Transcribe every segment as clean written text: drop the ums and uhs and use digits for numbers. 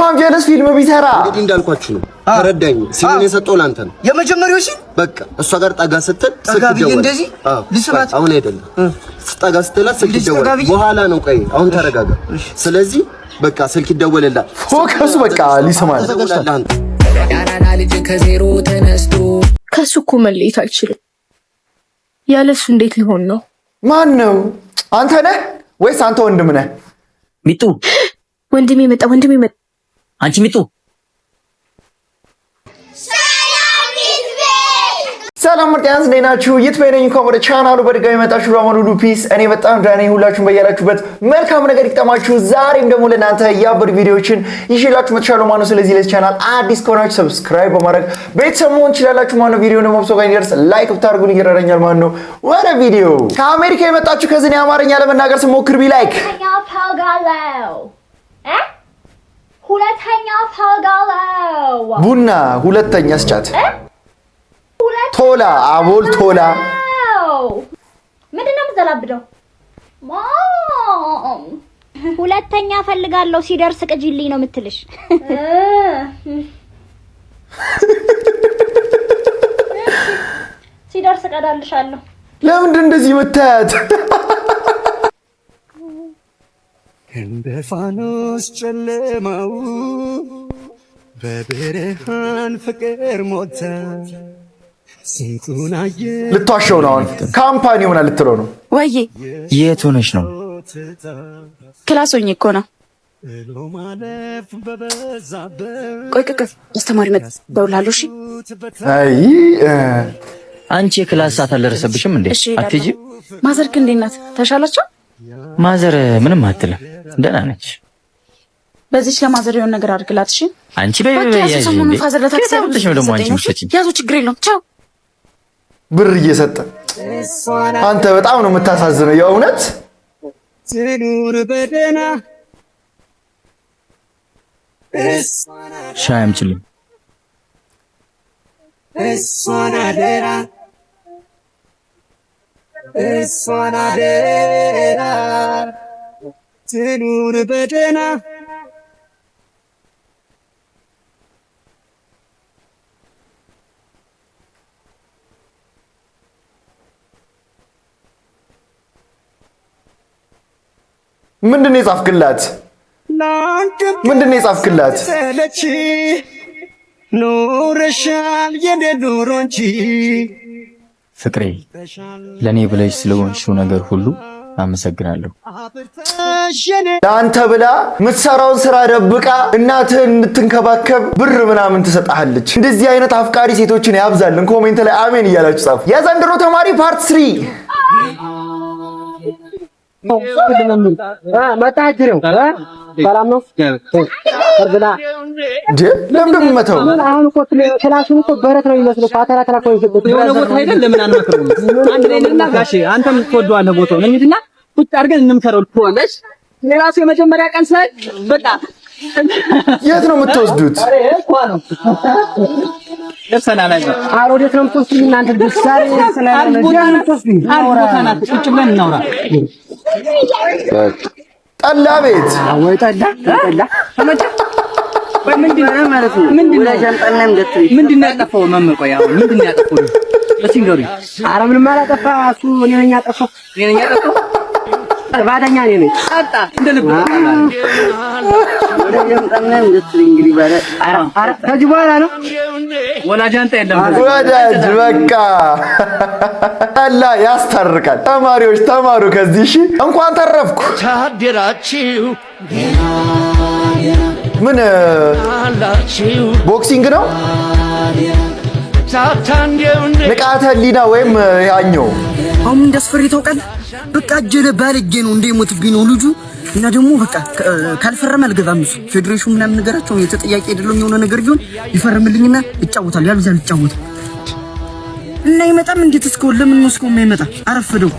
እንኳን ጀለስ ፊልም ቢሰራ እንግዲህ እንዳልኳችሁ ነው። ተረዳኝ። ሲሆን የሰጠው ላንተ ነው የመጀመሪያው ሲል በቃ እሷ ጋር ጠጋ ስትል ስልክ ደወለ። እንደዚህ ልስማት አሁን አይደለም ጠጋ ስትላት ስልክ ደወለ። በኋላ ነው። ቆይ አሁን ተረጋጋ። ስለዚህ በቃ ስልክ ይደወልላት። ፎከሱ በቃ ሊሰማል። ያናና ልጅ ከዜሮ ተነስቶ ከሱ እኮ መለየት አልችልም። ያለሱ እንዴት ሊሆን ነው? ማን ነው? አንተ ነህ ወይስ አንተ ወንድም ነህ? ሚጡ ወንድሜ መጣ። አንቺ ሚጡ ሰላም ምርጥያንስ እንዴት ናችሁ? ይትበይነኝ እንኳን ወደ ቻናሉ በድጋሚ መጣችሁ። ራማን ሁሉ ፒስ። እኔ በጣም ዳኔ ሁላችሁም በያላችሁበት መልካም ነገር ይቅጠማችሁ። ዛሬም ደግሞ ለእናንተ ያበዱ ቪዲዮዎችን ይዤላችሁ መጥቻለሁ ማለት ነው። ስለዚህ ለዚህ ቻናል አዲስ ከሆናችሁ ሰብስክራይብ በማድረግ ቤተሰብ መሆን ትችላላችሁ ማለት ነው። ቪዲዮ ደግሞ ብሶ ጋር እንዲደርስ ላይክ ብታደርጉልኝ ይረዳኛል ማለት ነው። ወደ ቪዲዮ ከአሜሪካ የመጣችሁ ከዚህ አማርኛ ለመናገር ስሞክር ቢላይክ ሁለተኛ ፈልጋለው ቡና ሁለተኛ ስጫት ቶላ አቦል ቶላ ምንድነው የምዘላብደው? ሁለተኛ ፈልጋለሁ ሲደርስ ቅጂልኝ ነው የምትልሽ? ሲደርስ ቀዳልሻለሁ። ለምንድን እንደዚህ መታያት? እንደ ፋኖስ ጨለማው በብርሃን ፍቅር ሞተ። ልትዋሸው ነው አሁን። ካምፓኒው ምን ልትለው ነው? ወይዬ የት ሆነሽ ነው? ክላስ ሆኜ እኮ ነው። ቆይ አስተማሪ መጣ። ደውላለሁ። እሺ። አይ አንቺ የክላስ ሰዓት አልደረሰብሽም እንዴ? አትሄጂም? ማዘርክ እንዴት ናት? ተሻላቸው? ማዘር ምንም አትልም፣ ደህና ነች። በዚህ ለማዘር የሆነ ነገር አድርግላት። እሺ። አንቺ በያያጂ እንዴ? ፋዘር ለታክሲ ነው ደግሞ አንቺ ምትሰጪኝ። ያዙ፣ ችግር የለውም። ቻው። ብር እየሰጠ አንተ በጣም ነው የምታሳዝነው የእውነት። ትኑር በደና ሻይ አምጪልኝ። እሷን አደራ ትኑር በደና ምንድነው የጻፍክላት? ምንድነው የጻፍክላት? ኖረሻል የኔ ኑሮ እንጂ ፍቅሬ፣ ለኔ ብለሽ ስለሆንሽው ነገር ሁሉ አመሰግናለሁ። ለአንተ ብላ የምትሰራውን ስራ ደብቃ እናትህን እንድትንከባከብ ብር ምናምን ትሰጣለች። እንደዚህ አይነት አፍቃሪ ሴቶችን ያብዛልን። ኮሜንት ላይ አሜን እያላችሁ ጻፉ። የዘንድሮ ተማሪ ፓርት 3 መጣጅረው ሰላም ነው። ወርብላ ለምን እንደምመተው አሁን እኮ ክላሱን እኮ በረት ነው የሚመስለው። ፓተራ ተራኮ ይሰጥ የሆነ ቦታ ሄደን ለምን አንመክረውም? አንድ ላይ ነና ጋሼ አንተም ትወደዋለህ ቦታውን እንሂድና ቁጭ አድርገን እንምከረው ትሆነሽ። የራሱ የመጀመሪያ ቀን ሳይ በቃ የት ነው የምትወስዱት? ለሰላም ላይ አሮዴት ነው የምትወስዱት እናንተ? ደሳሪ ሰላም ነው ቁጭ ብለን እናውራ። ጠላ ቤት ወይ ጠላ ተመጣ ምንድነው ማለት ነው? ምንድነው ያጠፋው? መምህር ቆይ አሁን ምንድነው ያጠፋው? እስኪ ንገሩኝ። ኧረ ምንም አላጠፋ እሱ። እኔ ነኝ ያጠፋው። ባዳኛ ነኝ። አጣ እንደልብ ከዚህ በኋላ ነው ወላጅ አንተ የለም። ወዳጅ በቃ ጠላ ያስታርቃል። ተማሪዎች ተማሩ ከዚህ። እሺ እንኳን ተረፍኩ። ታደራችሁ ምን ቦክሲንግ ነው? ንቃተ ህሊና ወይም ያኛው አሁን እንዳስፈሪ ታውቃለህ። በቃ እጀለ ባልጌ ነው እንደሞትብኝ ነው ልጁ። እና ደግሞ በቃ ካልፈረመ አልገባም። እሱ ፌዴሬሽኑ ምናምን ነገራቸው የተጠያቂ አይደለም። የሆነ ነገር ቢሆን ይፈርምልኝና እጫወታለሁ። ያብዛል እጫወት እና ይመጣም። እንዴት እስከው ለምን ነው እስከው የማይመጣ? አረፈደው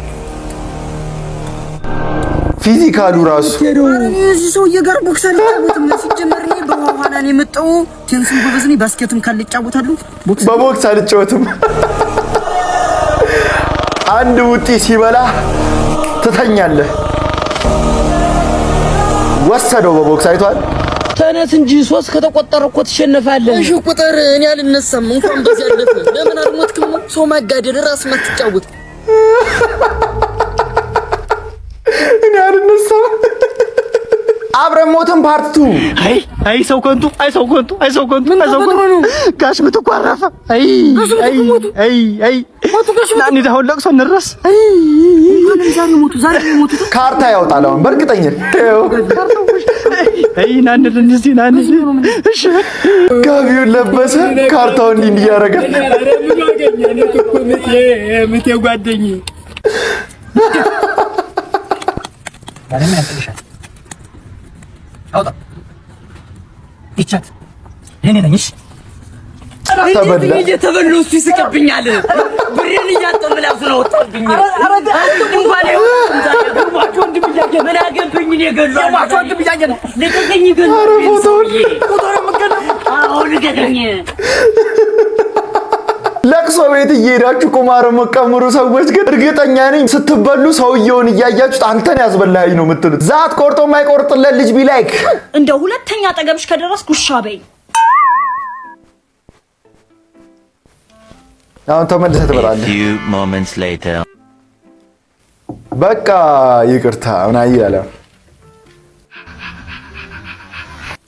ፊዚካሉ ራሱ እዚህ ሰውዬ ጋር ቦክስ አልጫወትም። ሲጀመር እኔ በኋላ ነው የመጣው። ቴንስን ጎበዝ ነኝ። ባስኬትም ካልጫወታለሁ በቦክስ አልጫወትም። አንድ ውጪ ሲበላ ትተኛለህ። ወሰደው በቦክስ አይቷል። ተነስ እንጂ 3 ከተቆጠረ እኮ ትሸነፋለህ። እሺ ቁጥር እኔ አልነሳም። እንኳን በዚህ አለፈ። ለምን አልሞትክም? ሰው ማጋደል ራስ ማትጫወት እኔ አልነሳም። አብረን ሞትን ፓርት 2 አይ ሰው ከንቱ ጋሽ ምትቋረፈ ናኒ ዳውን ለቅሶ እንረስ ዛሬ ሞቱ ካርታ ያወጣል አሁን በእርግጠኝነት ናኒ እሺ ጋቢውን ለበሰ ካርታውን እንዲህ ያደረገ ምቴ ጓደኛዬ አውጣ ይቻት እኔ ነኝሽ ተበሉ እሱ ይስቅብኛል። ብሬን እያጠው ምላሱ ነው ወጣብኝ። ለቅሶ ቤት እየሄዳችሁ ቁማር መቀምሩ ሰዎች ግን እርግጠኛ ነኝ ስትበሉ ሰውየውን እያያችሁት አንተን ያስበላኝ ነው የምትሉት። ዛት ቆርጦ የማይቆርጥለት ልጅ ቢላይክ እንደው ሁለተኛ አጠገብሽ ከደረስኩ ውሻ በይ። አሁን ተመልሰህ ትበላለህ። በቃ ይቅርታ ምን አያለ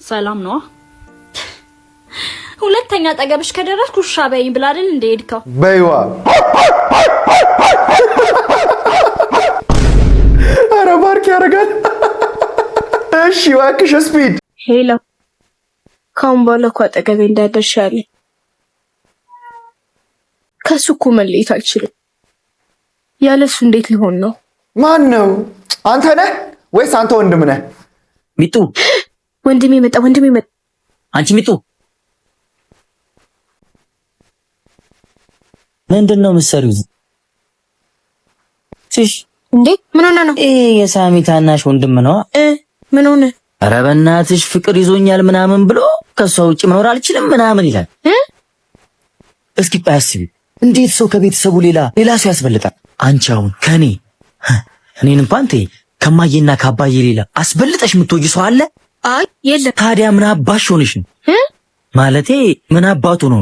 ሰላም ነው። ሁለተኛ አጠገብሽ ከደረስኩ ውሻ በይኝ ብላ አይደል እንደ ሄድከው በይዋ። ኧረ ባርክ ያደርጋል። እሺ እባክሽ ስፒድ ሄሎ ካሁን በኋላ እኮ አጠገቤ እንዳደርሽ አለኝ። ከሱ እኮ መለየት አልችልም። ያለሱ እንዴት ሊሆን ነው? ማን ነው? አንተ ነህ ወይስ አንተ ወንድም ነህ? ሚጡ ወንድሜ መጣ። አንቺ ሚጡ ምንድን ነው የምትሰሪው? እሺ እንዴ ምን ሆነ ነው? የሳሚ ታናሽ ወንድም ነው። ምን ሆነ? ኧረ በእናትሽ ፍቅር ይዞኛል ምናምን ብሎ ከሷ ውጪ መኖር አልችልም ምናምን ይላል። እስኪ አስቢ፣ እንዴት ሰው ከቤተሰቡ ሌላ ሰው ያስበልጣል? አንቺ አሁን ከኔ እኔን እንኳን ተይ ከማዬና ከአባዬ ሌላ አስበልጠሽ የምትወጂ ሰው አለ? አይ የለም። ታዲያ ምን አባሽ ሆነሽ ነው? ማለቴ ምን አባቱ ነው?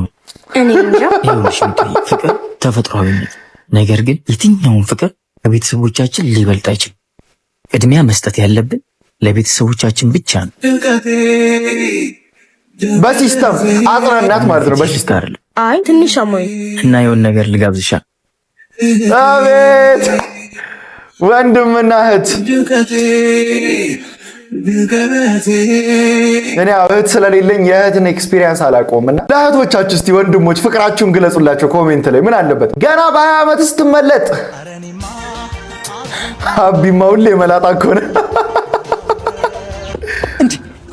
እኔ እንጃ። ይኸውልሽ ፍቅር ተፈጥሯዊነት፣ ነገር ግን የትኛውን ፍቅር ከቤተሰቦቻችን ሊበልጥ አይችልም። ቅድሚያ መስጠት ያለብን ለቤተሰቦቻችን ብቻ ነው። በሲስተም አጥራናት ማለት ነው። በሲስተም አይደለም። አይ ትንሽ አሞኝ እና የሆነ ነገር ልጋብዝሻ። አቤት ወንድምና እህት። እኔ እህት ስለሌለኝ የእህትን ኤክስፒሪየንስ አላውቀውምና ለእህቶቻችሁ እስቲ ወንድሞች ፍቅራችሁን ግለጹላቸው ኮሜንት ላይ። ምን አለበት ገና በ20 ዓመት ስትመለጥ። አቢማ ሁሌ መላጣ እኮ ነው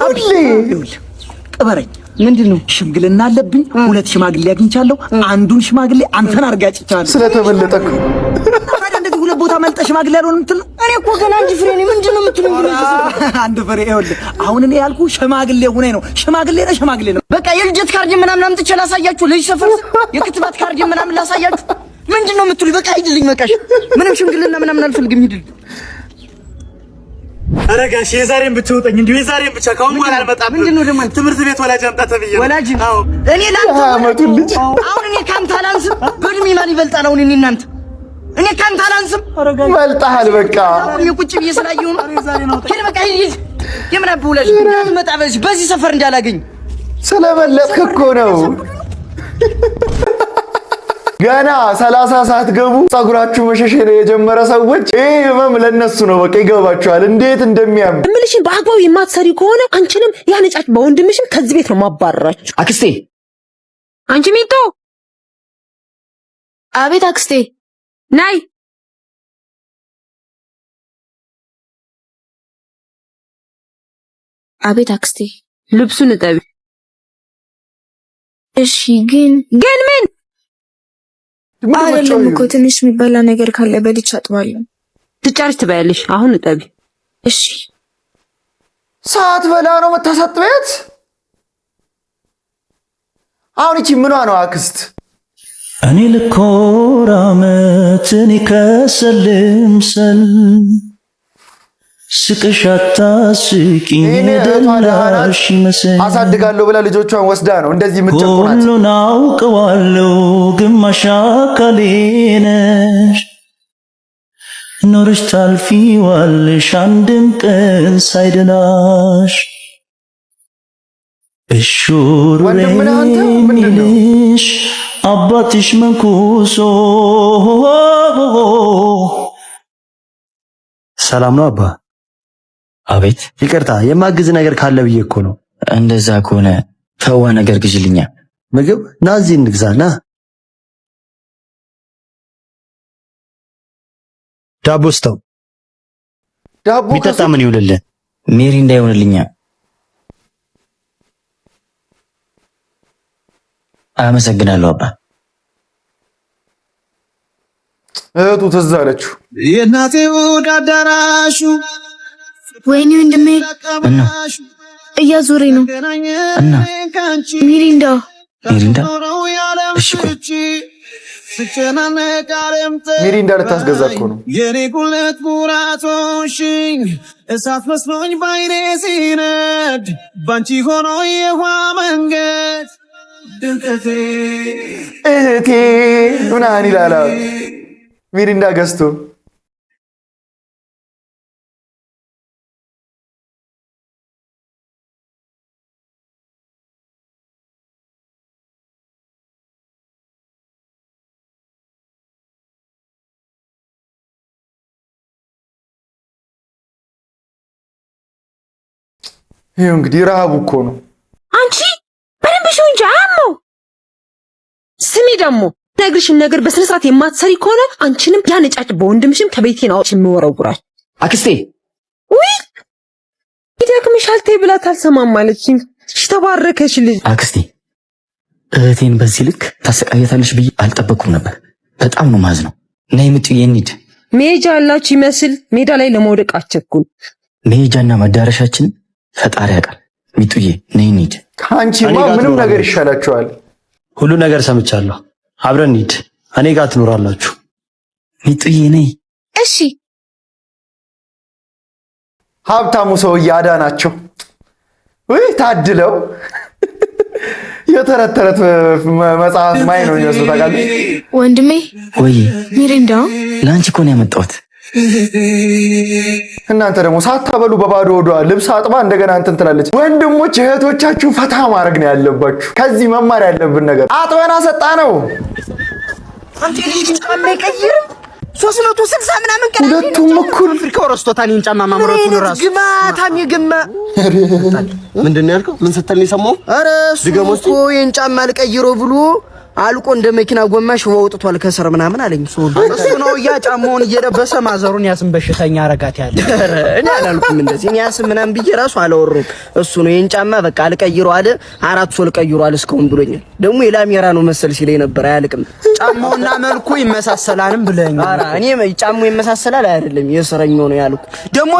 ሁሌ ቅበረኝ። ምንድነው? ሽምግልና አለብኝ። 2 ሽማግሌ አግኝቻለሁ። አንዱን ሽማግሌ አንተን አርጋጭቻለሁ። ስለተመለጠ እኮ ታዲያ እንደዚህ 2 ቦታ መልጠ ሽማግሌ ያልሆነ እንትን እኔ እኮ ገና አንድ ፍሬ ነኝ። ምንድነው የምትሉኝ? አንድ ፍሬ ይኸውልህ፣ አሁን እኔ ያልኩህ ሽማግሌ ሆነ ነው። ሽማግሌ ነው። በቃ የልደት ካርድ ምናምን አምጥቼ ላሳያችሁ። ልጅ ሰፈር የክትባት ካርድ ምናምን ላሳያችሁ። ምንድነው የምትሉኝ? በቃ ሂድልኝ። በቃሽ፣ ምንም ሽምግልና ምናምን አልፈልግም። ሂድልኝ። ኧረ ጋሽ የዛሬን ብቻ ውጠኝ። እንዲሁ የዛሬን ብቻ ካሁን በኋላ አልመጣም። ምንድነው ደግሞ ትምህርት ቤት ወላጅ አምጣ ተብዬ ነው። ወላጅ? አዎ እኔ ላንተ አመቱን ልጅ አሁን እኔ ካንተ አላንስም። በእድሜ ማን ይበልጣል? አሁን እኔ እናንተ እኔ ካንተ አላንስም። መልጣሃል። በቃ እኔ ቁጭ ብዬ ስላየሁ ነው። ሂድ በቃ ሂድ። የምን አብ ወላጅ መጣ በዚህ ሰፈር እንዳላገኝ ስለመለጥክ እኮ ነው። ገና 30 ሰዓት ገቡ ጸጉራችሁ መሸሸን የጀመረ ሰዎች ይሄ ህመም ለነሱ ነው። በቃ ይገባችኋል እንዴት እንደሚያም። እምልሽን በአግባቡ የማትሰሪ ከሆነ አንቺንም ያነጫች በወንድምሽም ከዚህ ቤት ነው ማባረራችሁ። አክስቴ አንቺ ሚጡ። አቤት አክስቴ ናይ አቤት አክስቴ ልብሱን እጠቢ። እሺ ግን ምን አይደለም እኮ ትንሽ የሚበላ ነገር ካለ በልቼ አጥባለሁ። ትጫርሽ ትበያለሽ። አሁን እጠቢ። እሺ ሰዓት በላ ነው መታሰጥበት። አሁን እቺ ምኗ ነው አክስት? እኔ ልኮራመትን ይከሰልምሰል ስቅሻታ ስቂኝ ደላሽ ይመስል አሳድጋለሁ ብላ ልጆቿን ወስዳ ነው እንደዚህ የምትጨቁናት። ሁሉን አውቀዋለሁ ግማሽ አካሌ ነሽ ኖርሽ ታልፊዋለሽ አንድም ቀን ሳይደላሽ እሹሬንሽ አባትሽ መንኩሶ። ሰላም ነው አባ? አቤት። ይቅርታ የማግዝ ነገር ካለ ብዬ እኮ ነው። እንደዛ ከሆነ ፈዋ ነገር ግዥልኛ። ምግብ ና እዚህ እንግዛና። ዳቦ ስተው ዳቦ ቢጠጣ ምን ይውልልህ? ሜሪንዳ ይሆንልኛ። አመሰግናለሁ አባ። እህቱ ትዝ አለችው። የእናቴ ውድ አዳራሹ ወይኔ ወንድሜ እና እያዞሬ ነው እና ሚሪንዳ እሺ ቆይ ሚሪንዳ ልታስገዛ እኮ ነው። የኔ ጉልት ሙራቶሽኝ እሳት መስሎኝ ባይኔ ሲነድ ባንቺ ሆኖ የውሃ መንገድ ድምቀቴ እህቴ ምናምን ይላል ሚሪንዳ ገዝቶ። ይሄው እንግዲህ ረሃቡ እኮ ነው። አንቺ በደንብ ሹ እንጂ አሞ ስሚ ደግሞ ነግርሽን ነገር በስነ ስርዓት የማትሰሪ ከሆነ አንቺንም ያነጫጭ በወንድምሽም ከቤቴ ነው የምወረውራል። አክስቴ ውይ ይደክምሻል ተይ ብላት አልሰማም ማለችኝ። እሺ ተባረከሽ ልጅ። አክስቴ እህቴን በዚህ ልክ ታሰቃየታለሽ ብዬ አልጠበቅኩም ነበር። በጣም ነው ማዝነው። ነይ ምጥዬ እንሂድ። ሜጃ ያላችሁ ይመስል ሜዳ ላይ ለመውደቅ አቸኩል። መሄጃና መዳረሻችን ፈጣሪ ያውቃል። ሚጡዬ ነይ እንሂድ። ከአንቺማ ምንም ነገር ይሻላችኋል። ሁሉ ነገር ሰምቻለሁ። አብረን እንሂድ። እኔ ጋር ትኖራላችሁ። ሚጡዬ ነይ። እሺ ሀብታሙ ሰውዬ አዳናቸው። ወይ ታድለው። የተረት ተረት መጽሐፍ ማይ ነው የሚመስለው ታውቃለህ ወንድሜ። ወይ ሚሪንዳ ለአንቺ እኮ ነው ያመጣሁት። እናንተ ደግሞ ሳታበሉ በባዶ ወዷ ልብስ አጥባ እንደገና እንትን ትላለች። ወንድሞች እህቶቻችሁ ፈታ ማድረግ ነው ያለባችሁ። ከዚህ መማር ያለብን ነገር አጥበና ሰጣ ነው። አንተ ልጅ ጫማ ይቀይር 360 ምናምን ቀን ሁለቱም እኩል አፍሪካው ረስቶታል። ይሄን ጫማ ማምረቱን ራሱ ግማታም ይገማ ምንድን ነው ያልከው? ምን ስትል ነው የሰማው? ኧረ እሱ እኮ ይሄን ጫማ ልቀይሮ ብሎ አልቆ እንደ መኪና ጎማ ሽቦ አውጥቷል ከስር ምናምን አለኝ። እሱ ነው ያ ጫማውን እየለበሰ ማዘሩን ያስም በሽተኛ አረጋት ያለ። ኧረ እኔ አላልኩም እንደዚህ። እኔ ያስም ምናምን ብዬ ራሱ አላወሩም። እሱ ነው ይሄን ጫማ በቃ አልቀይሮ አለ። 4 ሶል ቀይሮ አለ እስካሁን ብሎኛል። ደግሞ የላሜራ ነው መሰል ሲለኝ ነበር። አያልቅም ጫማውና መልኩ ይመሳሰላልም ብለኝ። ኧረ እኔ ጫማው ይመሳሰላል አይደለም የስረኛው ነው ያልኩ። ደግሞ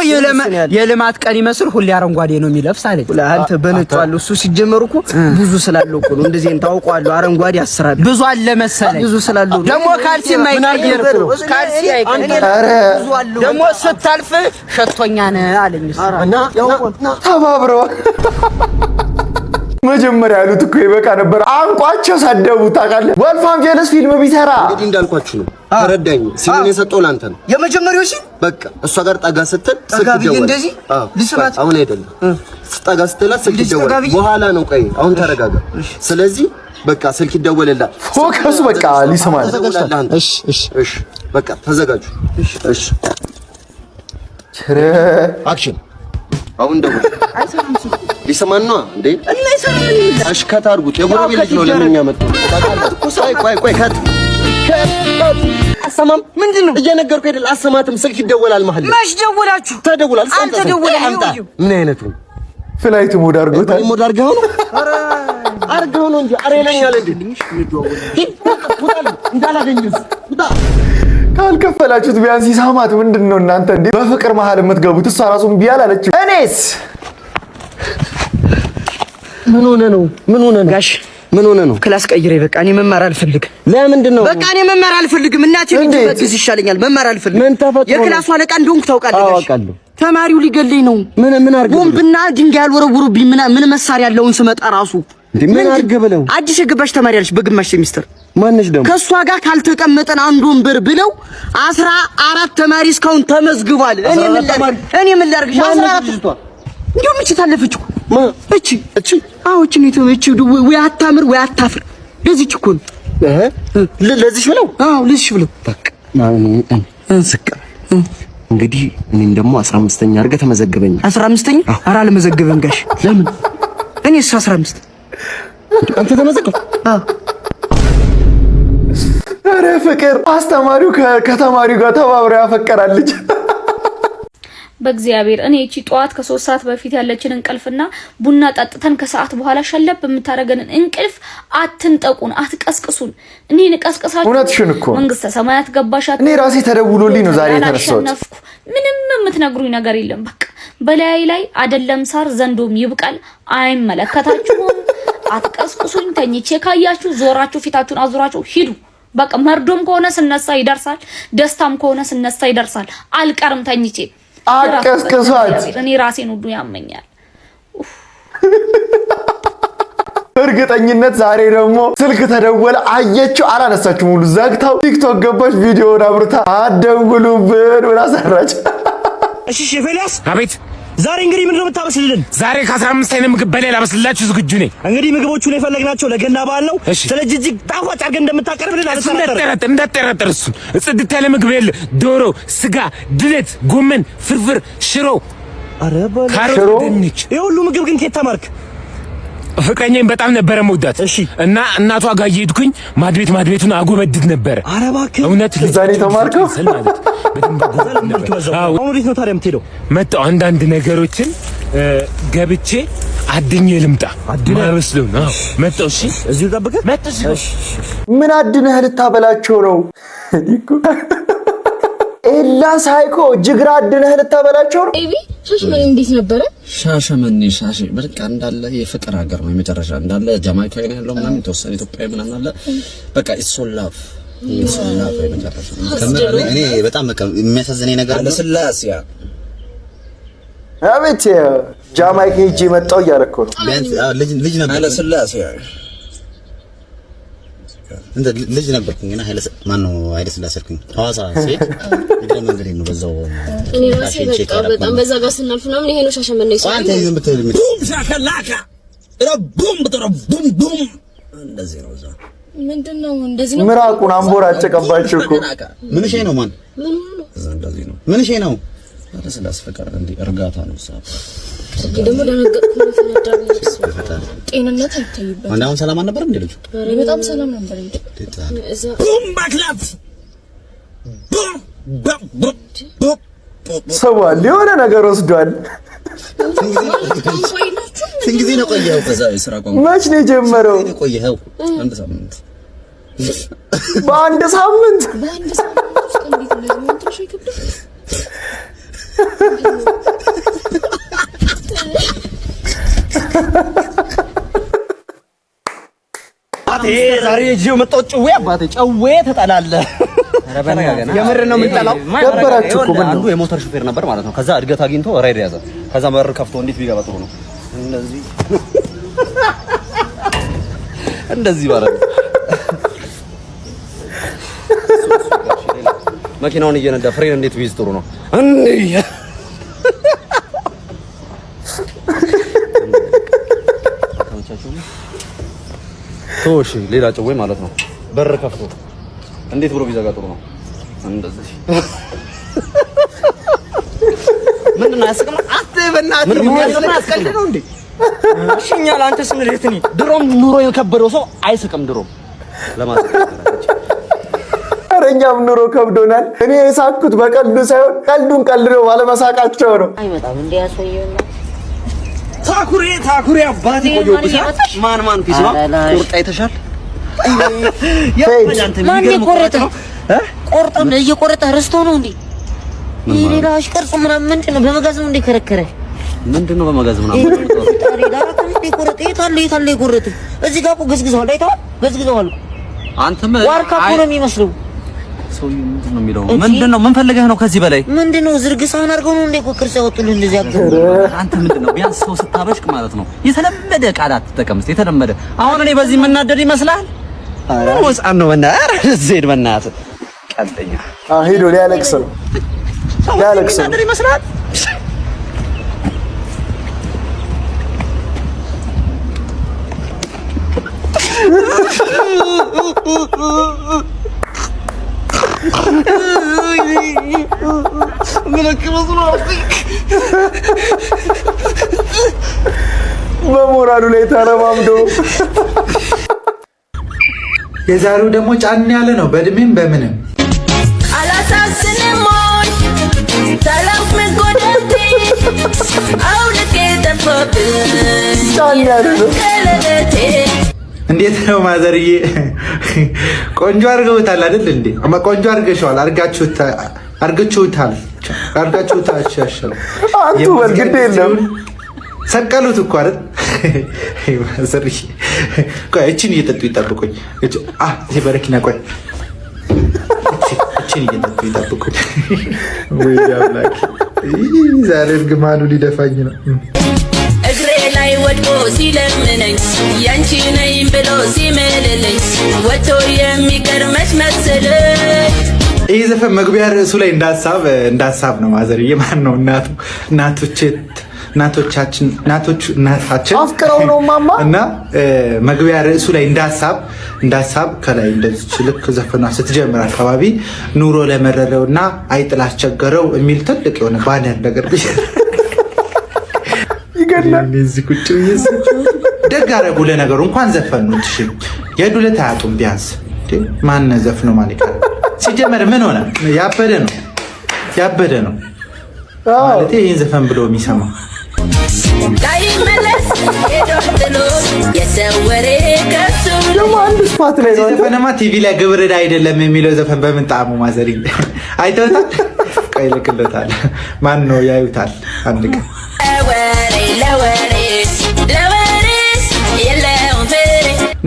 የልማት ቀን ይመስል ሁሌ አረንጓዴ ነው የሚለብስ አለኝ። አንተ በነጫው እሱ ሲጀመር እኮ ብዙ ስላለው እኮ ነው እንደዚህ ታውቀዋለሁ። አረንጓዴ ብዙ አለ መሰለኝ። ብዙ ስላለው ደግሞ ካልሲ የማይቀየር ካልሲ አይቀየር። ደግሞ ስታልፍ ሸቶኛ ነህ አለኝ። እና ተባብረው መጀመሪያ ያሉት እኮ ይበቃ ነበር። አንቋቸው ሰደቡ ታውቃለህ። ወልፋንጌልስ ፊልም ቢሰራ እንግዲህ እንዳልኳችሁ ነው። ተረዳኝ። ሲሉን የሰጠው ላንተ ነው። የመጀመሪያው ሲል በቃ እሷ ጋር ጠጋ ስትል ስልክ ደወለ። እንደዚህ ልስማት አሁን አይደለም። ጠጋ ስትል ስልክ ደወለ። በኋላ ነው። ቆይ አሁን ተረጋጋ። ስለዚህ በቃ ስልክ ይደወልልሃል። ፎከስ በቃ ሊሰማል። እሺ እሺ እሺ በቃ ተዘጋጁ። እሺ አክሽን። አሁን ደውል። ሊሰማን ነው እንዴ? እና ይሰማል። አሽከታ አድርጉት። የጎረቤት ልጅ ነው ለምን ያመጣው? ቆይ ከት አሰማም። ምንድነው እየነገርኩህ አይደል? አሰማትም። ስልክ ይደወላል። መሀል ላይ ማሽ ደውላችሁ ተደውላል። አንተ ደውል። አምጣ። ምን አይነቱ ፍላይት ሞድ አድርጎታል። ሞድ አድርገው ነው አርገው ነው እንጂ አሬ ለኛል እንዴ እንዳላገኝስ ካልከፈላችሁት ቢያንስ ይሳማት። ምንድነው እናንተ እንዴ በፍቅር መሀል የምትገቡት? እሷ ራሱ እምቢ አላለችም። እኔስ ምን ሆነ ነው ጋሽ ምን ሆነ ነው? ክላስ ቀይሬ በቃ እኔ መማር አልፈልግም። ለምንድን ነው? በቃ እኔ መማር አልፈልግም። እናቴ ምን ትበግዝ ይሻለኛል። መማር አልፈልግም። ምን ተፈጥሮ? የክላሱ አለቃ እንደሆንኩ ታውቃለህ ጋሽ። አውቃለሁ። ተማሪው ሊገለኝ ነው። ምን አርገ ቦምብና ድንጋይ ያልወረውሩብኝ ምን መሳሪያ ያለውን ስመጣ ራሱ ምን አርገ ብለው አዲስ የገባሽ ተማሪ አለች በግማሽ ሴሚስተር ማንሽ ደግሞ ከሷ ጋር ካልተቀመጠን አንድ ወንበር ብለው 14 ተማሪ እስካሁን ተመዝግቧል። እኔ ምን ላድርግሽ? 14 እንዴው ምንጭ ታለፈች እኮ እቺ አዎች ነው የተመች ወይ አታምር ወይ አታፍር። ለዚች እኮ ነው ለዚች ብለው ለዚች ብለው በቃ እንስቀ እንግዲህ እኔን ደግሞ 15ኛ አድርገህ ተመዘገበኝ። 15ኛ? ኧረ አልመዘገበም ጋሽ። ለምን? እኔስ 15 አንተ ተመዘገብ። ኧረ ፍቅር አስተማሪው ከተማሪው ጋር ተባብሮ ያፈቀራልች። በእግዚአብሔር እኔ እቺ ጧት ከ3 ሰዓት በፊት ያለችን እንቅልፍና ቡና ጠጥተን ከሰዓት በኋላ ሸለብ የምታረገንን እንቅልፍ አትንጠቁን፣ አትቀስቅሱን። እኔ ንቀስቀሳችሁ እውነትሽን እኮ መንግስተ ሰማያት ገባሻት። እኔ ራሴ ተደውሎልኝ ነው ዛሬ የተነሳሁት። ምንም የምትነግሩኝ ነገር የለም። በቃ በላይ ላይ አይደለም ሳር ዘንዶም ይብቃል። አይመለከታችሁም። አትቀስቅሱኝ። ተኝቼ ካያችሁ ዞራችሁ ፊታችሁን አዙራችሁ ሂዱ። በቃ መርዶም ከሆነ ስነሳ ይደርሳል፣ ደስታም ከሆነ ስነሳ ይደርሳል። አልቀርም ተኝቼ አቀስቅሷት። እኔ ራሴን ሁሉ ያመኛል። እርግጠኝነት ዛሬ ደግሞ ስልክ ተደወለ፣ አየችው፣ አላነሳችም። ሙሉ ዘግታው ቲክቶክ ገባች፣ ቪዲዮውን አብርታ አደውሉብን ብላ ሰራች። እሺ ሼፌሊያስ፣ አቤት። ዛሬ እንግዲህ ምንድነው የምታበስልልን? ዛሬ ከ15 አይነት ምግብ በላይ ላበስልላችሁ ዝግጁ ነኝ። እንግዲህ ምግቦቹን የፈለግናቸው ለገና በዓል ነው። ስለዚህ እጅግ ጣፋጭ አድርገን እንደምታቀርብልን አልተጠራጠርም። እንዳትጠራጠር። እሱን ጽድት ያለ ምግብ የለ፣ ዶሮ፣ ስጋ፣ ድለት፣ ጎመን፣ ፍርፍር፣ ሽሮ፣ ካሮት፣ ድንች። የሁሉ ምግብ ግን ከየት ተማርክ? ፍቅረኛዬን በጣም ነበረ መውዳት እና እናቷ ጋር እየሄድኩኝ ማድቤቱን አጎበድድ ነበረ። ኧረ እባክህ እውነት ዛሬ ተማርከው ማለት አሁን ወዴት ነው ታዲያ የምትሄደው? መጣሁ አንዳንድ ነገሮችን ገብቼ አድኜ ልምጣ። ማበስለው ነው መጣሁ። እሺ እዚሁ ጠብቀህ መጣሁ። ምን አድነህ ልታበላቸው ነው? ኤላ ሳይኮ ጅግራ አድነህ ልታበላቸው ነው? ኤቢ ሻሸመኔ እንዴት ነበረ? ሻሸመኔ በቃ እንዳለ የፍቅር ሀገር ነው። የመጨረሻ እንዳለ ጃማይካዊ ነው ያለው ምናምን የተወሰነ ኢትዮጵያዊ ምናምን አለ። በቃ ኢሶላፍ የመጨረሻ እኔ በጣም የሚያሳዝነኝ ነገር አለ። ስላሲያ አቤት ጃማይካ ሄጄ መጣሁ እያለ እኮ ነው። ልጅ ነበር አለ ስላሲያ እንደ ልጅ ነበርኩኝ እና ማነው ኃይለ ስላሴ አልኩኝ። ሐዋሳ ሴት እግረ መንገዴ ነው በዛው እኔ ራሴ በጣም በዛ ጋር ስናልፍ ምናምን ይሄ ነው ሻሸመኔ ነው። አንተ ይዘን ብትል ሻከላካ ረቡም በተረቡም እንደዚህ ነው። እዛ ምንድነው እንደዚህ ነው? ምራቁን አንቦራጨቀባችሁ እኮ ምን ሸይ ነው? ማን ምን ነው? እዛ እንደዚህ ነው። ምን ሸይ ነው? ኃይለ ስላሴ ፈቀረ እንዴ እርጋታ ነው። ደግሞ ደነገጥኩ ነው ተነዳው። ጤንነት አይታይበት። አሁን ሰላም አልነበረም እንዴ ልጁ? በጣም ሰላም ነበር እንዴ? እዛ ቡም ባክላፍ ቡም ሰዋል የሆነ ነገር ወስዷል። ስንት ጊዜ ነው ቆየኸው? ከዛ የሥራ ቋንቋ መች ነው የጀመረው? ቆየኸው? አንድ ሳምንት። በአንድ ሳምንት እንዴት ነው የምትረሽ? ይከብዳል። ዛሬ እዚሁ መጣሁ። ጭዌ አባቴ ጭዌ ተጠላለህ። የምር ነው የምንጠላው። ደበራችሁ እኮ ምን አንዱ የሞተር ሹፌር ነበር ማለት ነው። ከዛ እድገት አግኝቶ ራይድ ያዘ። ከዛ በር ከፍቶ እንዴት ቢገባ ጥሩ ነው? እንደዚህ ማለት ነው። መኪናውን እየነዳ ፍሬን እንዴት ቢይዝ ጥሩ ነው? ቶሽ ሌላ ጭዌ ማለት ነው። በር ከፍቶ እንዴት ብሎ ቢዘጋ ጥሩ ነው? እንደዚህ ምንድነው ያስቀም? በእናትህ ምን ያስቀልድ ነው እንዴ? እሺኛ ለአንተ ስም ለትኒ ድሮም ኑሮ የከበደው ሰው አይስቅም። ድሮም ለማለት እኛም ኑሮ ከብዶናል። እኔ የሳኩት በቀልዱ ሳይሆን ቀልዱን ቀልደው ባለመሳቃቸው ነው። አይመጣም እንዴ ያሰየውና ታኩሬ አባቴ ቆየሁብሽ። ማን ፒስ ነው ቁርጥ አይተሻል? ማን የቆረጠ ቆርጠም እየቆረጠ ረስቶ ነው እንዴ? ሌላሽ ቅርጽ ምናምን ምንድነው? በመጋዝ ነው እንዴ ከረከረ? ምንድነው በመጋዝ ምናምን? ታሪ ዳራክ እንዴ ቆረጠ? የታለ የቆረጠ? እዚህ ጋር እኮ ገዝግዘዋል። አይተዋል? ገዝግዘዋል። አንተም ዋርካ እኮ ነው የሚመስለው። ሰውዬው ምንድን ነው የሚለው? ምንድን ነው ምን ፈልገህ ነው? ከዚህ በላይ ምንድን ነው? ዝርግ ሳህን አድርገው ነው እንዴ ቅርጽ ያወጡልህ እንደዚህ አድርገው? አንተ ምንድን ነው ቢያንስ ሰው ስታበሽቅ ማለት ነው የተለመደ ቃላት ተጠቀም። የተለመደ አሁን እኔ በዚህ የምናደድ ይመስላል? ነው ህፃን ነው በእናትህ ዘይድ በእናትህ ቀልደኛ ሄዶ ሊያለቅስ ነው ይመስላል። በሞራሉ ላይ ተረማምዶ የዛሬው ደግሞ ጫን ያለ ነው በእድሜም በምንም አላሳስንም ሰላም መጎዳቴ አውልቄ ጠፋብኝ ጫን ያለ ነው። እንዴት ነው ማዘርዬ? ቆንጆ አድርገውታል አይደል እንዴ? ቆንጆ አድርገሽዋል። አርጋችሁታል። ሻሻው አንቱ በልግድ የለም ሰቀሉት እኮ አይደል? ማዘርዬ ቆይ እቺን እየጠጡ ይጠብቁኝ። እዚህ በረኪና ቆይ እቺን እየጠጡ ይጠብቁኝ። ወይ አምላክ ዛሬ እርግማኑ ሊደፋኝ ነው። እግሬ ላይ ወድቆ ሲለምነኝ ያንቺ ነኝ ብሎ ሲምልልኝ ወጥቶ የሚቀር መሰለኝ። ይህ ዘፈን መግቢያ ርዕሱ ላይ እንዳሳብ ነው ማዘርዬ። ማን ነው እናታችን አፍቅረው ነው ማማ እና መግቢያ ርዕሱ ላይ እንዳሳብ ከላይ እንደዚህ ልክ ዘፈኗ ስትጀምር አካባቢ ኑሮ ለመረረውና አይጥል አስቸገረው የሚል ትልቅ የሆነ ባነር ነገር ይገርላል። እዚህ ቁጭ ደግ አደረጉ። ለነገሩ እንኳን ዘፈኑት። እሺ የዱለት አያጡም። ቢያንስ ማን ዘፍነው ማን ይቀር? ሲጀመር ምን ሆነ? ያበደ ነው ማለት ይሄን ዘፈን ብሎ የሚሰማ ዘፈንማ ቲቪ ላይ ግብር ዕዳ አይደለም የሚለው ዘፈን በምን ጣዕሙ ማዘሪ አይተውታል? ቆይ ልክለታል። ማን ነው ያዩታል? አንድ ቀን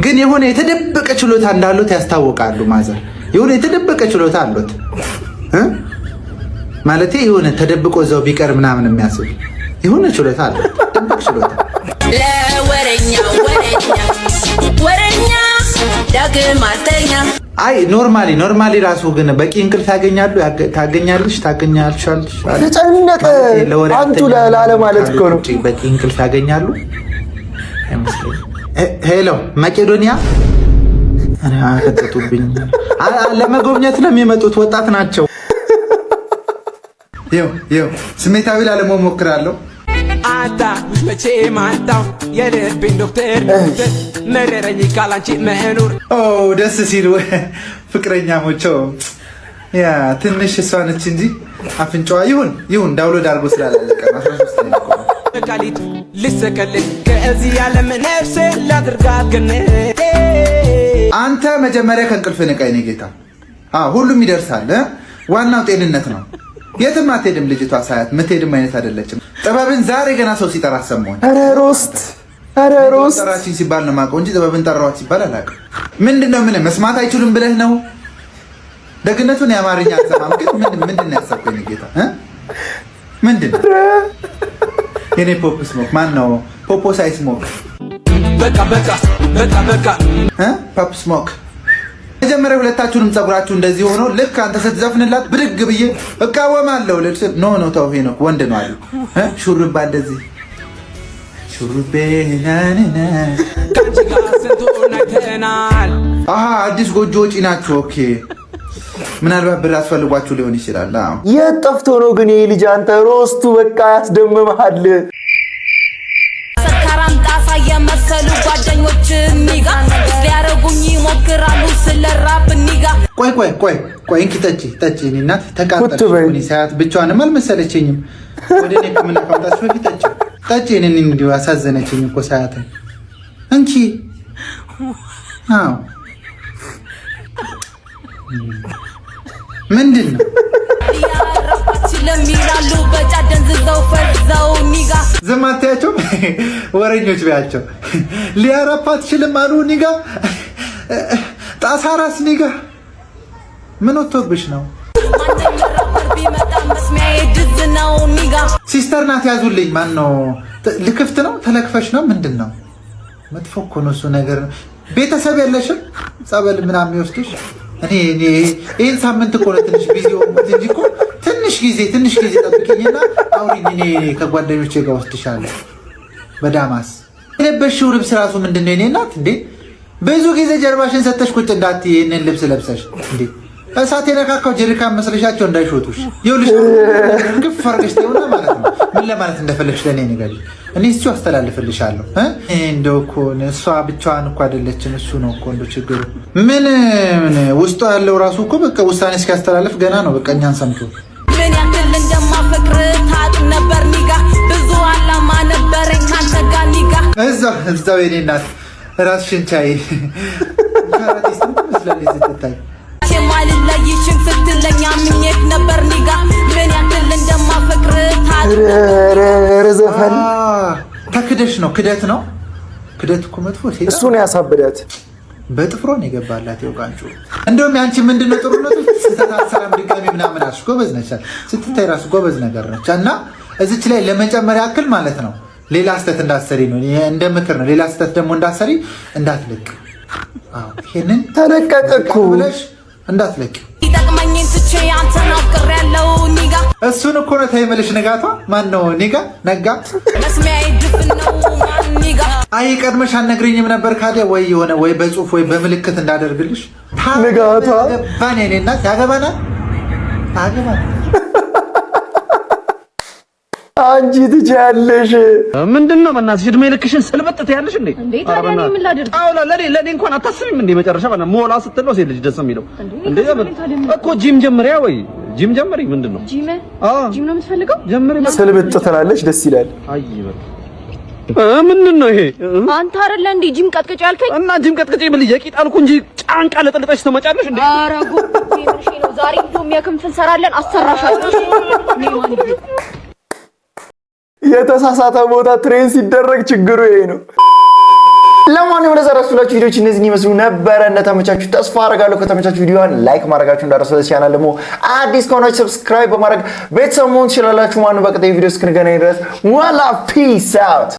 ግን የሆነ የተደበቀ ችሎታ እንዳሉት ያስታውቃሉ። ማዘር የሆነ የተደበቀ ችሎታ አሉት ማለት የሆነ ተደብቆ እዛው ቢቀር ምናምን የሚያስብ የሆነ ችሎታ አለ። ደብቅ ችሎታ ወረኛ ዳግም አተኛ። አይ ኖርማሊ ራሱ ግን በቂ እንቅልፍ ታገኛለሽ። ተጨነቀ አንቱ ላለ ማለት እኮ ነው። በቂ እንቅልፍ ያገኛሉ። ሄሎ መቄዶኒያ አከተቱብኝ። ለመጎብኘት ነው የሚመጡት። ወጣት ናቸው። ይኸው ስሜታዊ ላለመሆን ሞክራለሁ። አንተ መቼ ማንታው የልቤን ዶክተር መረረኝ ካላንቺ መኖር ደስ ሲሉ ፍቅረኛሞች ያ ትንሽ እሷ ነች እንጂ አፍንጫዋ ይሁን ዳውንሎድ አድርጎ ስላላለቀ 13 ቃሊት ልሰቀልኝ ከዚህ ዓለም ነፍሴ ላድርጋት ግን አንተ መጀመሪያ ከእንቅልፍ ንቃይ ነው ጌታ። ሁሉም ይደርሳል። ዋናው ጤንነት ነው። የትም አትሄድም ልጅቷ። ሳያት ምትሄድም አይነት አይደለችም። ጥበብን ዛሬ ገና ሰው ሲጠራ ሰማሁኝ። ኧረ ሮስት ጠራችኝ ሲባል ነው የማውቀው እንጂ ጥበብን ጠራኋት ሲባል አላውቅም። ምንድን ነው ምን መስማት አይችሉም ብለህ ነው? ደግነቱን የአማርኛ አልሰማም። ግን ምንድን ነው ያሰብከኝ ጌታ? ምንድን ነው የኔ ፖፕ ስሞክ? ማን ነው ፖፖ ሳይ ስሞክ? በቃ ፖፕ ስሞክ። መጀመሪያ ሁለታችሁንም ጸጉራችሁ እንደዚህ ሆኖ ልክ አንተ ስትዘፍንላት ብድግ ብዬ እቃወማለሁ። ኖ ተው ሄኖክ ወንድ ነው አሉ። ሹሩባ እንደዚህ ሹሩቤ ናንና አዲስ ጎጆ ወጪ ናችሁ። ኦኬ ምናልባት ብር አስፈልጓችሁ ሊሆን ይችላል። የት ጠፍቶ ነው ግን ይሄ ልጅ? አንተ ሮስቱ በቃ ያስደምምሃል። ሰካራም ጣሳ የመሰሉ ጓደኞች ኒጋ ሊያረጉኝ ይሞክራሉ ስለራብ ኒጋ። ቆይ እንኪ ጠጪ እኔ እናት ተቃጠልኩኝ። ሳያት ብቻዋንም አልመሰለችኝም። ወደ እኔ ከምና ካምጣች በፊት ጠጪ እኔን እንዲሁ አሳዘነችኝ እኮ ሳያት። እንኪ ምንድን ነው ስለሚላሉ በጫደን ዝዘው ፈዘው ኒጋ። ዝም አትያቸው፣ ወረኞች ቢያቸው። ሊያረፓ አትችልም አሉ ኒጋ። ጣሳ ራስ ኒጋ ምን ወጥቶብሽ ነው? ሲስተር ናት ያዙልኝ። ማን ነው? ልክፍት ነው? ተለክፈሽ ነው? ምንድን ነው? መጥፎ እኮ ነው እሱ ነገር። ቤተሰብ የለሽም? ጸበል ምናምን የሚወስድሽ? እኔ ይህን ሳምንት እኮ ነው ትንሽ ቢዚ ሆንኩት እንጂ እኮ ትንሽ ጊዜ ጠብቂኝና አውሪኝ። እኔ ከጓደኞቼ ጋር ወስድሻለሁ። በዳማስ የለበሽው ልብስ ራሱ ምንድን ነው? የኔ እናት እንዴ! ብዙ ጊዜ ጀርባሽን ሰተሽ ቁጭ እንዳትዪ ይህንን ልብስ ለብሰሽ እንዴ! እሳት የነካካው ጀሪካን መስለሻቸው እንዳይሾቱሽ። ይኸውልሽ ግፍ አድርገሽ ተይውና ማለት ነው። ምን ለማለት እንደፈለግሽ ለእኔ ንገሪኝ። እኔ እሱ አስተላልፍልሻለሁ። እንደው እኮ እሷ ብቻዋን እኮ አይደለችም። እሱ ነው እኮ እንደው ችግሩ። ምን ውስጡ ያለው ራሱ እኮ በቃ ውሳኔ እስኪያስተላልፍ ገና ነው። በቃ እኛን ሰምቶ ምን ያክል እንደማፈቅር ታውቅ ነበር ኒጋ። ብዙ አላማ ነበረኝ ካንተ ጋር ኒጋ። እዛው የኔ እናት ራስሽን ቻይ። ካራቲስት ትመስላለች ስትታይ። የማልለይሽን ስትለኝ አምኜት ነበር ኒጋ። ምን ያክል እንደማፈቅር ታውቅ ዘፈን ተክደሽ ነው። ክደት ነው። ክደት እኮ መጥፎ ሴት እሱ ነው ያሳብዳት። በጥፍሮን የገባላት የውቃንጩ። እንደውም ያንቺ ምንድነው ጥሩነቱ? ስተታሰራም ድጋሚ ምናምን አልሽ። ጎበዝ ነች ስትታይ ራሱ ጎበዝ ነገር ነች። እና እዚች ላይ ለመጨመር ያክል ማለት ነው ሌላ ስተት እንዳትሰሪ ነው እንደ ምክር ነው። ሌላ ስተት ደግሞ እንዳትሰሪ እንዳትለቅ። አዎ ይሄንን ተለቀቀኩ ብለሽ እንዳትለቅ። ይጠቅመኝን ትቼ አንተን አፍቅሬያለሁ ኒጋ። እሱን እኮ ነው ተይመልሽ። ንጋቷ ማን ነው? ኒጋ ነጋ መስሚያዬ ድፍን ነው ማን ኒጋ። አይ ቀድመሽ አልነግሪኝም ነበር ካዲያ ወይ የሆነ ወይ በጽሁፍ ወይ በምልክት እንዳደርግልሽ። ንጋቷ ባኔ እኔ እናት ያገባናል አንቺ ትችያለሽ። ምንድነው በእናትሽ እድሜ ልክሽን ስልበጥት ያለሽ እንዴ? ታዲያ እኔ ምን ላድርግ? አዎ ለኔ እንኳን አታስቢም እንዴ? መጨረሻ ማለት ሞላ ስትለው ሴት ልጅ ደስ የሚለው እንዴ? እኮ ጂም ጀምሪያ ወይ ጂም ጀምሪ። ምንድነው ጂም ነው የምትፈልገው? ጀምሪ። ስልብጥ ትላለች፣ ደስ ይላል። አይ ምንድነው ይሄ? አንተ አይደለ እንዴ ጂም ቀጥቅጭ ያልከኝ? እና ጂም ቀጥቅጭ ብል የቂጥ አልኩ እንጂ ጫንቃ ለጥልጠሽ ተመጫለሽ እንዴ? ኧረ ጉድ ነው። ዛሬ እንደውም የክንፍ እንሰራለን። አሰራሻለሁ። የተሳሳተ ቦታ ትሬን ሲደረግ ችግሩ ይሄ ነው። ለማንኛውም ለዛሬ ቪዲዮዎች እነዚህን ይመስሉ ነበረ። እንደተመቻችሁ ተስፋ አደርጋለሁ። ከተመቻችሁ ቪዲዮውን ላይክ ማድረጋችሁ እንዳትረሱ። ቻናል ደግሞ አዲስ ከሆናችሁ ሰብስክራይብ በማድረግ ቤተሰብ መሆን ትችላላችሁ። ማነው በቀጣይ ቪዲዮ እስክንገናኝ ድረስ ዋላ ፒስ አውት።